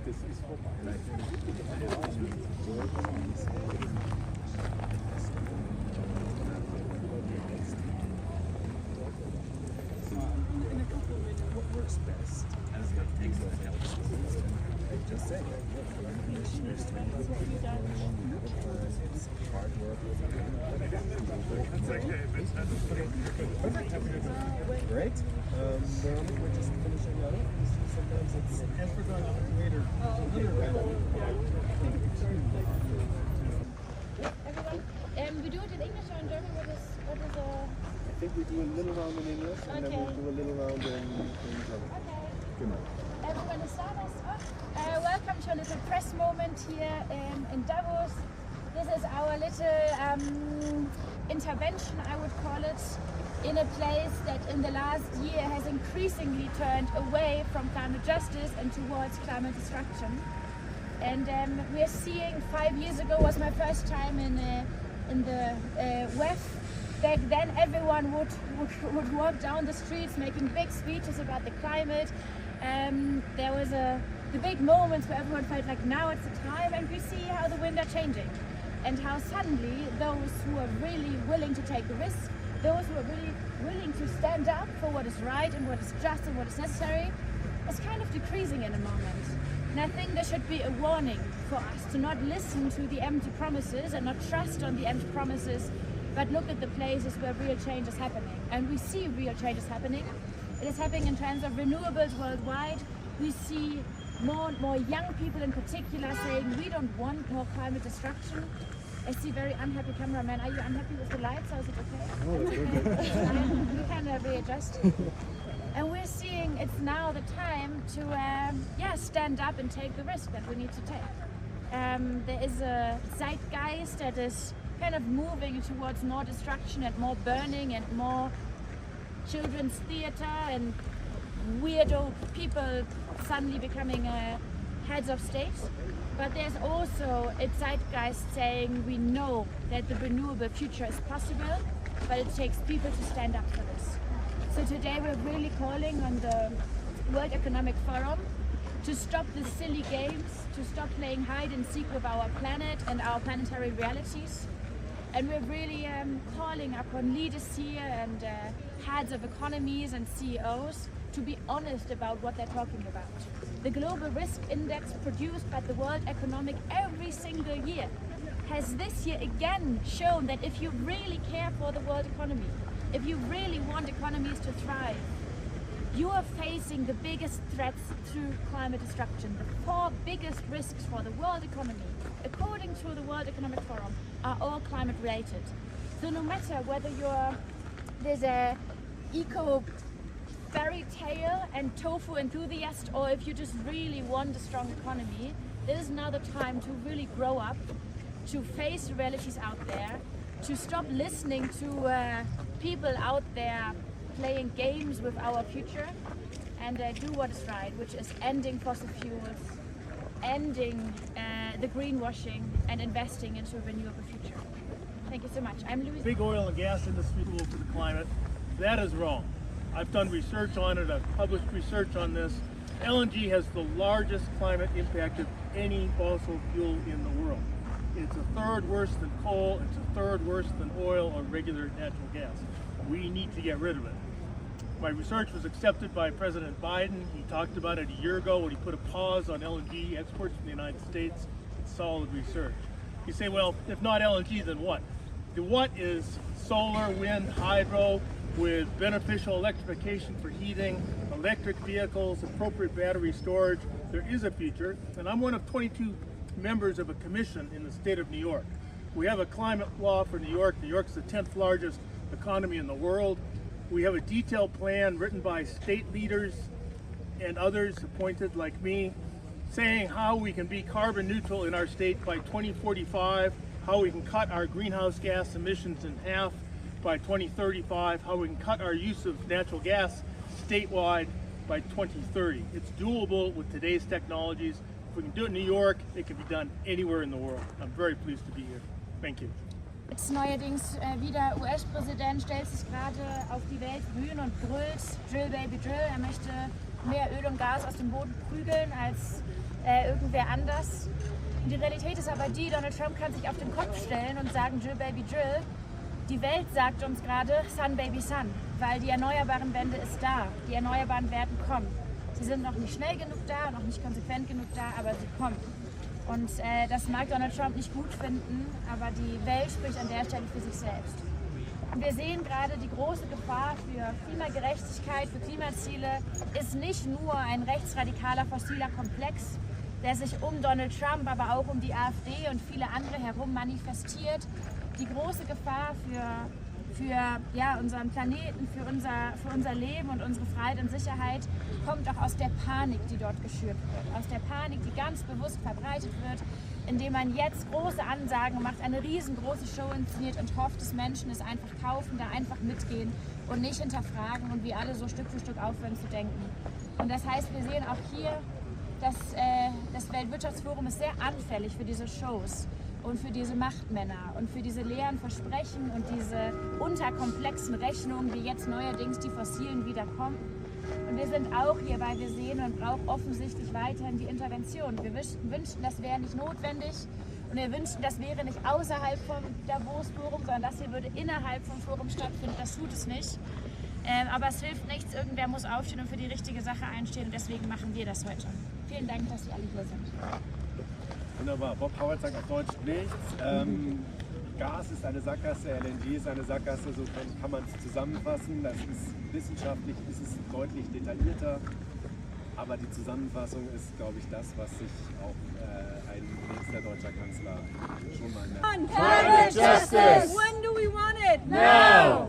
das ist vorbei. What works best as the things that helps? Just say it's hard work. Great. We're just finishing up. Sometimes it's as we're going on later. Everyone, we do it in English or in German. What is I think we do a little round in English and then we'll do a little round in German. Okay. Everyone is Davos. Welcome to a little press moment here in Davos. This is our little intervention, I would call it, in a place that in the last year has increasingly turned away from climate justice and towards climate destruction. And we are seeing, 5 years ago was my first time in the WEF. Back then everyone would walk down the streets making big speeches about the climate. There was the big moments where everyone felt like now it's the time, and we see how the wind are changing and how suddenly those who are really willing to take the risk, those who are really willing to stand up for what is right and what is just and what is necessary, is kind of decreasing in a moment. And I think there should be a warning for us to not listen to the empty promises and not trust on the empty promises, but look at the places where real change is happening. And we see real change is happening. It is happening in terms of renewables worldwide. We see more and more young people in particular saying we don't want more climate destruction. I see very unhappy cameraman. Are you unhappy with the lights or is it okay? No, it's okay. You can readjust. And we're seeing it's now the time to stand up and take the risk that we need to take. There is a zeitgeist that is kind of moving towards more destruction and more burning and more children's theater and weirdo people suddenly becoming heads of state. But there's also a zeitgeist saying we know that the renewable future is possible, but it takes people to stand up for this. So today we're really calling on the World Economic Forum to stop the silly games, to stop playing hide and seek with our planet and our planetary realities. And we're really calling upon leaders here and heads of economies and CEOs to be honest about what they're talking about. The Global Risk Index produced by the World Economic every single year has this year again shown that if you really care for the world economy, if you really want economies to thrive, you are facing the biggest threats through climate destruction. The 4 biggest risks for the world economy, according to the World Economic Forum, are all climate related. So no matter whether there's a eco fairy tale and tofu enthusiast, or if you just really want a strong economy, this is now the time to really grow up, to face the realities out there, to stop listening to people out there playing games with our future, and do what is right, which is ending fossil fuels, ending the greenwashing, and investing into a renewable future. Thank you so much. I'm Louise. Big oil and gas industry rule for the climate. That is wrong. I've done research on it. I've published research on this. LNG has the largest climate impact of any fossil fuel in the world. It's a third worse than coal. It's a third worse than oil or regular natural gas. We need to get rid of it. My research was accepted by President Biden. He talked about it a year ago when he put a pause on LNG exports from the United States. It's solid research. You say, well, if not LNG, then what? The what is solar, wind, hydro, with beneficial electrification for heating, electric vehicles, appropriate battery storage. There is a future, and I'm one of 22 members of a commission in the state of New York. We have a climate law for New York. New York's the 10th largest economy in the world. We have a detailed plan written by state leaders and others appointed like me, saying how we can be carbon neutral in our state by 2045, how we can cut our greenhouse gas emissions in half by 2035, how we can cut our use of natural gas statewide by 2030. It's doable with today's technologies. If we can do it in New York, it can be done anywhere in the world. I'm very pleased to be here. Thank you. Jetzt neuerdings wieder US-Präsident stellt sich gerade auf die Weltbühne und brüllt Drill Baby Drill. Er möchte mehr Öl und Gas aus dem Boden prügeln als irgendwer anders. Und die Realität ist aber die, Donald Trump kann sich auf den Kopf stellen und sagen, Drill Baby Drill. Die Welt sagt uns gerade Sun Baby Sun, weil die erneuerbaren Wende ist da. Die Erneuerbaren werden kommen. Sie sind noch nicht schnell genug da, noch nicht konsequent genug da, aber sie kommen. Und das mag Donald Trump nicht gut finden, aber die Welt spricht an der Stelle für sich selbst. Und wir sehen gerade, die große Gefahr für Klimagerechtigkeit, für Klimaziele ist nicht nur ein rechtsradikaler fossiler Komplex, der sich um Donald Trump, aber auch um die AfD und viele andere herum manifestiert. Die große Gefahr für unseren Planeten, für unser Leben und unsere Freiheit und Sicherheit kommt auch aus der Panik, die dort geschürt wird. Aus der Panik, die ganz bewusst verbreitet wird, indem man jetzt große Ansagen macht, eine riesengroße Show inszeniert und hofft, dass Menschen es einfach kaufen, da einfach mitgehen und nicht hinterfragen und wir alle so Stück für Stück aufhören zu denken. Und das heißt, wir sehen auch hier, dass das Weltwirtschaftsforum ist sehr anfällig für diese Shows und für diese Machtmänner und für diese leeren Versprechen und diese unterkomplexen Rechnungen, wie jetzt neuerdings die Fossilen wiederkommen. Und wir sind auch hier, weil wir sehen, man braucht offensichtlich weiterhin die Intervention. Wir wünschten, das wäre nicht notwendig und wir wünschten, das wäre nicht außerhalb vom Davos-Forum, sondern das hier würde innerhalb vom Forum stattfinden. Das tut es nicht. Aber es hilft nichts, irgendwer muss aufstehen und für die richtige Sache einstehen und deswegen machen wir das heute. Vielen Dank, dass Sie alle hier sind. Wunderbar. Bob Howard sagt auf Deutsch nichts. Gas ist eine Sackgasse, LNG ist eine Sackgasse, so kann man es zusammenfassen. Das ist wissenschaftlich, ist es deutlich detaillierter, aber die Zusammenfassung ist, glaube ich, das, was sich auch ein nächster deutscher Kanzler schon mal merkt. Climate justice! When do we want it? Now!